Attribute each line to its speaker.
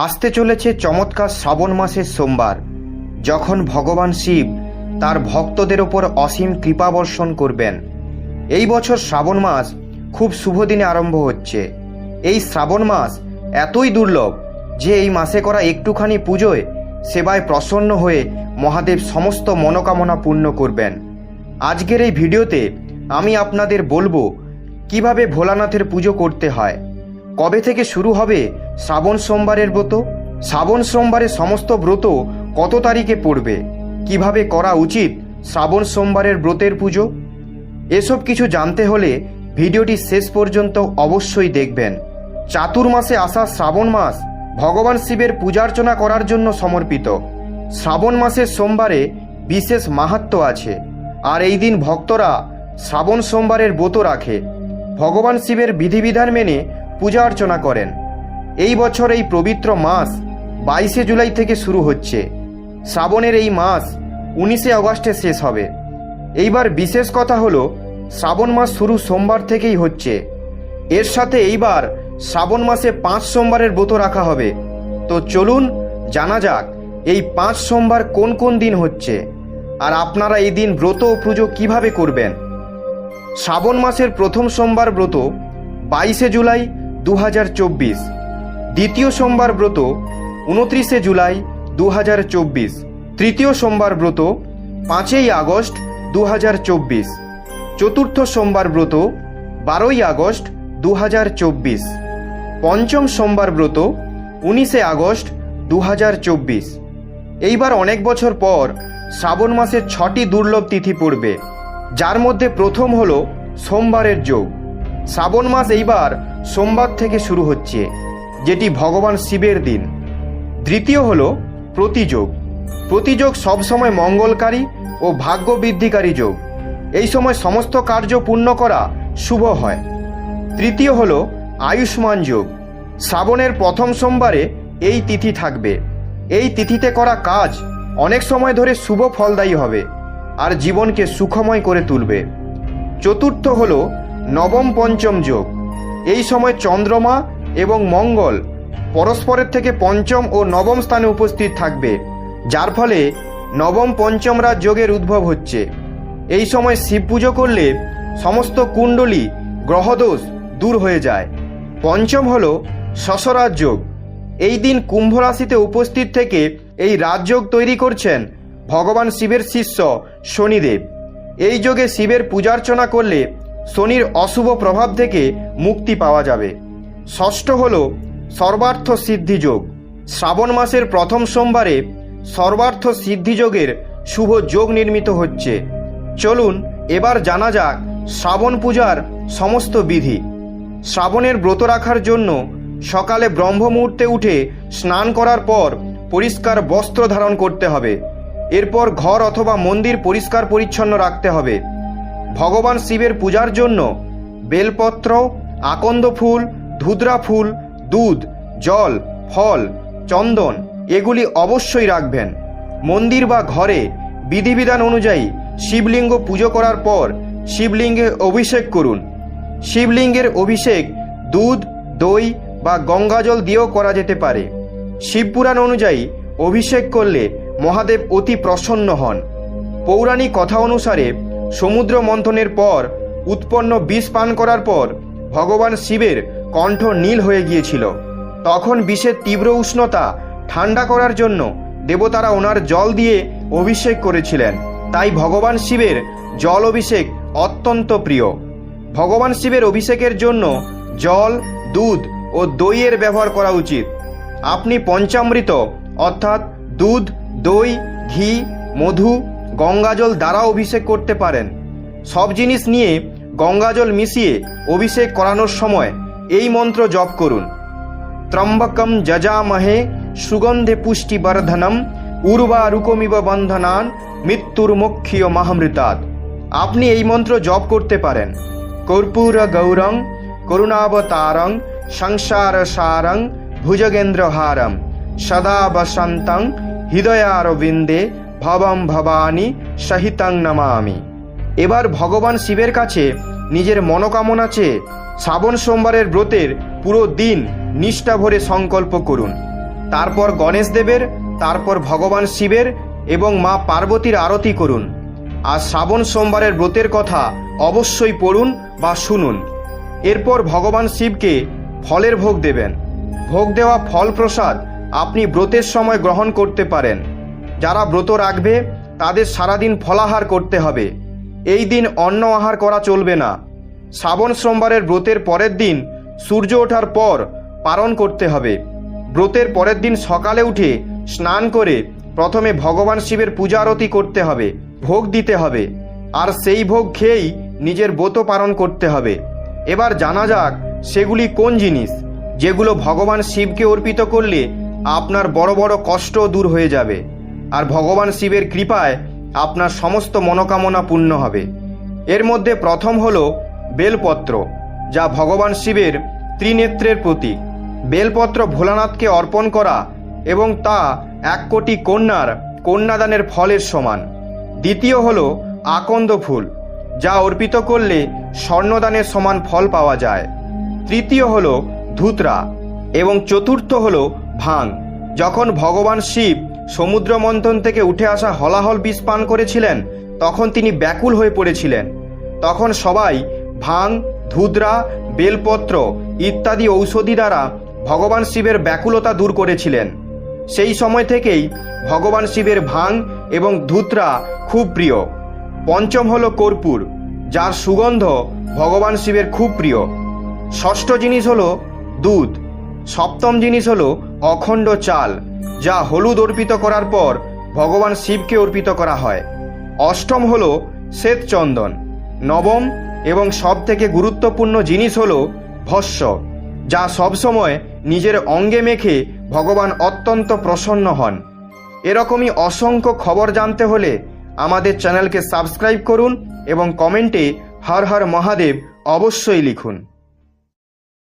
Speaker 1: আসতে চলেছে চমৎকার শ্রাবণ মাসের সোমবার, যখন ভগবান শিব তার ভক্তদের ওপর অসীম কৃপা বর্ষণ করবেন। এই বছর শ্রাবণ মাস খুব শুভ দিনে আরম্ভ হচ্ছে। এই শ্রাবণ মাস এতই দুর্লভ যে এই মাসে করা একটুখানি পুজোয় সেবায় প্রসন্ন হয়ে মহাদেব সমস্ত মনোকামনা পূর্ণ করবেন। আজকের এই ভিডিওতে আমি আপনাদের বলবো কিভাবে ভোলানাথের পুজো করতে হয়, কবে থেকে শুরু হবে শ্রাবণ সোমবারের ব্রত, শ্রাবণ সোমবারের সমস্ত ব্রত কত তারিখে পড়বে, কিভাবে করা উচিত শ্রাবণ সোমবারের ব্রতের পুজো। এসব কিছু জানতে হলে ভিডিওটি শেষ পর্যন্ত অবশ্যই দেখবেন। চাতুর্মাসে আসা শ্রাবণ মাস ভগবান শিবের পূজার্চনা করার জন্য সমর্পিত। শ্রাবণ মাসের সোমবারে বিশেষ মাহাত্ম্য আছে, আর এই দিন ভক্তরা শ্রাবণ সোমবারের ব্রত রাখে ভগবান শিবের বিধিবিধান মেনে পূজা অর্চনা করেন। এই বছর এই পবিত্র মাস 22শে জুলাই থেকে শুরু হচ্ছে। শ্রাবণের এই মাস 19শে অগস্টে শেষ হবে। এইবার বিশেষ কথা হলো শ্রাবণ মাস শুরু সোমবার থেকেই হচ্ছে। এর সাথে এইবার শ্রাবণ মাসে 5 সোমবারের ব্রত রাখা হবে। তো চলুন জানা যাক এই 5 সোমবার কোন কোন দিন হচ্ছে, আর আপনারা এই দিন ব্রত ও পুজো কিভাবে করবেন। শ্রাবণ মাসের প্রথম সোমবার ব্রত 22শে জুলাই 2024, দ্বিতীয় সোমবার ব্রত 29শে জুলাই 2024, তৃতীয় সোমবার ব্রত 5ই আগস্ট 2024, চতুর্থ সোমবার ব্রত 12ই আগস্ট 2024, পঞ্চম সোমবার ব্রত 19শে আগস্ট 2024। এইবার অনেক বছর পর শ্রাবণ মাসের 6টি দুর্লভ তিথি পড়বে, যার মধ্যে প্রথম হলো সোমবারের যোগ। শ্রাবণ মাস এইবার সোমবার থেকে শুরু হচ্ছে, যেটি ভগবান শিবের দিন। দ্বিতীয় হলো প্রতিযোগ। প্রতিযোগ সবসময় মঙ্গলকারী ও ভাগ্য বৃদ্ধিকারী যোগ। এই সময় সমস্ত কার্য পূর্ণ করা শুভ হয়। তৃতীয় হলো আয়ুষ্মান যোগ। শ্রাবণের প্রথম সোমবারে এই তিথি থাকবে। এই তিথিতে করা কাজ অনেক সময় ধরে শুভ ফলদায়ী হবে আর জীবনকে সুখময় করে তুলবে। চতুর্থ হলো নবম পঞ্চম যোগ। এই সময় চন্দ্রমা এবং মঙ্গল পরস্পরের থেকে পঞ্চম ও নবম স্থানে উপস্থিত থাকবে, যার ফলে নবম পঞ্চম রাজ যোগের উদ্ভব হচ্ছে। এই সময় শিব পুজো করলে সমস্ত কুণ্ডলী গ্রহদোষ দূর হয়ে যায়। পঞ্চম হলো শশরাজ যোগ। এই দিন কুম্ভ রাশিতে উপস্থিত থেকে এই রাজযোগ তৈরি করছেন ভগবান শিবের শিষ্য শনিদেব। এই যোগে শিবের পূজার্চনা করলে শনির অশুভ প্রভাব থেকে মুক্তি পাওয়া যাবে। ষষ্ঠ হল সর্বার্থ সিদ্ধি যোগ। শ্রাবণ মাসের প্রথম সোমবারে সর্বার্থ সিদ্ধি যোগের শুভ যোগ নির্মিত হচ্ছে। চলুন এবার জানা যাক শ্রাবণ পূজার সমস্ত বিধি। শ্রাবণের ব্রত রাখার জন্য সকালে ব্রহ্ম মুহূর্তে উঠে স্নান করার পর পরিষ্কার বস্ত্র ধারণ করতে হবে। এরপর ঘর অথবা মন্দির পরিষ্কার পরিচ্ছন্ন রাখতে হবে। ভগবান শিবের পূজার জন্য বেলপত্র, আকন্দ ফুল, ধুদ্রা ফুল, দুধ, জল, ফল, চন্দন এগুলি অবশ্যই রাখবেন। মন্দির বা ঘরে বিধিবিধান অনুযায়ী শিবলিঙ্গ পুজো করার পর শিবলিঙ্গে অভিষেক করুন। শিবলিঙ্গের অভিষেক দুধ, দই বা গঙ্গাজল দিয়েও করা যেতে পারে। শিবপুরাণ অনুযায়ী অভিষেক করলে মহাদেব অতি প্রসন্ন হন। পৌরাণিক কথা অনুসারে সমুদ্র মন্থনের পর উৎপন্ন বিষ পান করার পর ভগবান শিবের কণ্ঠ নীল হয়ে গিয়েছিল। তখন বিষের তীব্র উষ্ণতা ঠান্ডা করার জন্য দেবতারা ওনার জল দিয়ে অভিষেক করেছিলেন। তাই ভগবান শিবের জল অভিষেক অত্যন্ত প্রিয়। ভগবান শিবের অভিষেকের জন্য জল, দুধ ও দইয়ের ব্যবহার করা উচিত। আপনি পঞ্চামৃত অর্থাৎ দুধ, দই, ঘি, মধু, গঙ্গাজল দ্বারা অভিষেক করতে পারেন। সব জিনিস নিয়ে গঙ্গাজল মিশিয়ে অভিষেক করানোর সময় এই মন্ত্র জপ করুন। ত্রম্বকম যজামহে সুগন্ধে পুষ্টিবর্ধনম উর্বারুকমিব বন্ধনান মৃত্যুর্মুক্ষীয় মহামৃতাৎ। আপনি এই মন্ত্র জপ করতে পারেন। কর্পূর গৌরং করুণাবতারং সংসার সারং ভুজগেন্দ্রহারম সদা বসন্তং হৃদয়ারবিন্দে ভবম ভবানী সহিতং নমামি। এবার ভগবান শিবের কাছে নিজের মনোকামনা চেয়ে শ্রাবণ সোমবারের ব্রতের পুরো দিন নিষ্ঠা ভরে সংকল্প করুন। তারপর গণেশ দেবের, তারপর ভগবান শিবের এবং মা পার্বতীর আরতি করুন। আর শ্রাবণ সোমবারের ব্রতের কথা অবশ্যই পড়ুন বা শুনুন। এরপর ভগবান শিবকে ফলের ভোগ দেবেন। ভোগ দেওয়া ফল প্রসাদ আপনি ব্রতের সময় গ্রহণ করতে পারেন। যারা ব্রত রাখবে তাদের সারাদিন ফলাহার করতে হবে। এই দিন অন্ন আহার করা চলবে না। শ্রাবণ সোমবারের ব্রতের পরের দিন সূর্য ওঠার পর পালন করতে হবে। ব্রতের পরের দিন সকালে উঠে স্নান করে প্রথমে ভগবান শিবের পূজা আরতি করতে হবে, ভোগ দিতে হবে, আর সেই ভোগ খেয়েই নিজের ব্রত পালন করতে হবে। এবার জানা যাক সেগুলি কোন জিনিস যেগুলো ভগবান শিবকে অর্পিত করলে আপনার বড় বড় কষ্ট দূর হয়ে যাবে আর ভগবান শিবের কৃপায় আপনার সমস্ত মনোকামনা পূর্ণ হবে। এর মধ্যে প্রথম হলো বেলপত্র, যা ভগবান শিবের ত্রিনেত্রের প্রতীক। বেলপত্র ভোলানাথকে অর্পণ করা এবং তা 1 কোটি কন্যার কন্যাদানের ফলের সমান। দ্বিতীয় হলো আকন্দ ফুল, যা অর্পিত করলে স্বর্ণদানের সমান ফল পাওয়া যায়। তৃতীয় হলো ধুতরা এবং চতুর্থ হলো ভাং। যখন ভগবান শিব সমুদ্র মন্থন থেকে উঠে আসা হলাহল বিষ পান করেছিলেন তখন তিনি ব্যাকুল হয়ে পড়েছিলেন। তখন সবাই ভাং, ধুতরা, বেলপত্র ইত্যাদি ঔষধি দ্বারা ভগবান শিবের ব্যাকুলতা দূর করেছিলেন। সেই সময় থেকেই ভগবান শিবের ভাং এবং ধুতরা খুব প্রিয়। পঞ্চম হলো কর্পূর, যার সুগন্ধ ভগবান শিবের খুব প্রিয়। ষষ্ঠ জিনিস হলো দুধ। সপ্তম জিনিস হলো অখণ্ড চাল, যা হলুদ অর্পিত করার পর ভগবান শিবকে অর্পিত করা হয়। অষ্টম হলো শ্বেতচন্দন। নবম এবং সব থেকে গুরুত্বপূর্ণ জিনিস হলো ভস্য, যা সবসময় নিজের অঙ্গে মেখে ভগবান অত্যন্ত প্রসন্ন হন। এরকমই অসংখ্য খবর জানতে হলে আমাদের চ্যানেলকে সাবস্ক্রাইব করুন এবং কমেন্টে হর হর মহাদেব অবশ্যই লিখুন।